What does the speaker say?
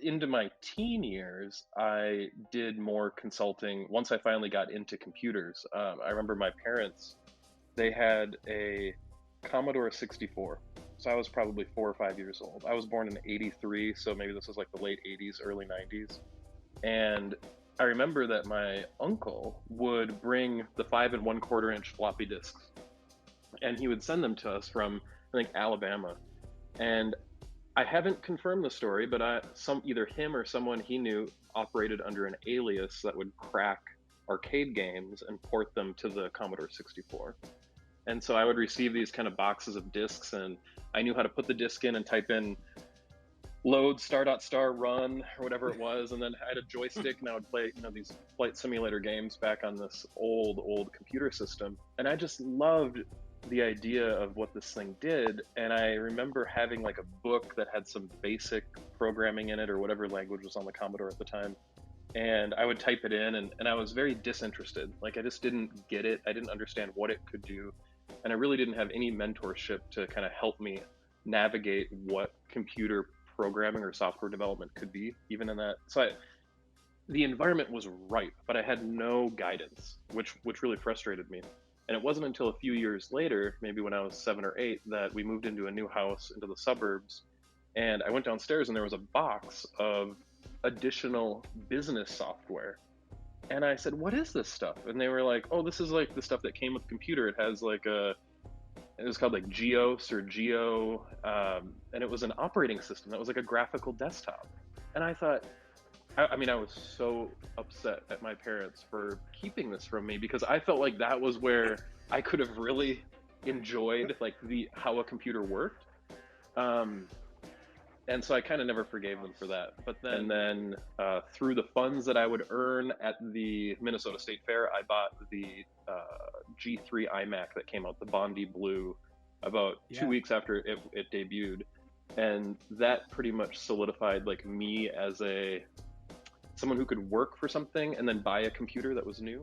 into my teen years, I did more consulting once I finally got into computers. I remember my parents, they had a Commodore 64. So I was probably 4 or 5 years old. I was born in '83, so maybe this was like the late '80s, early '90s. And I remember that my uncle would bring the 5 and 1/4 inch floppy disks, and he would send them to us from, I think, Alabama. And I haven't confirmed the story, but some either him or someone he knew operated under an alias that would crack arcade games and port them to the Commodore 64. And so I would receive these kind of boxes of discs, and I knew how to put the disc in and type in load star.star run or whatever it was, and then I had a joystick and I would play these flight simulator games back on this old computer system. And I just loved the idea of what this thing did. And I remember having like a book that had some basic programming in it, or whatever language was on the Commodore at the time, and I would type it in, and I was very disinterested. Like, I just didn't get it. I didn't understand what it could do, and I really didn't have any mentorship to kind of help me navigate what computer programming or software development could be, even in that. The environment was ripe, but I had no guidance, which really frustrated me. And it wasn't until a few years later, maybe when I was 7 or 8, that we moved into a new house into the suburbs. And I went downstairs and there was a box of additional business software. And I said, "What is this stuff?" And they were like, "Oh, this is like the stuff that came with the computer. It has like it was called like Geos or Geo, and it was an operating system that was like a graphical desktop." And I thought, I mean, I was so upset at my parents for keeping this from me, because I felt like that was where I could have really enjoyed like the how a computer worked. Um, and so I kind of never forgave them for that. But then through the funds that I would earn at the Minnesota State Fair, I bought the G3 iMac that came out, the Bondi Blue, about two Yeah. weeks after it debuted, and that pretty much solidified me as a someone who could work for something and then buy a computer that was new.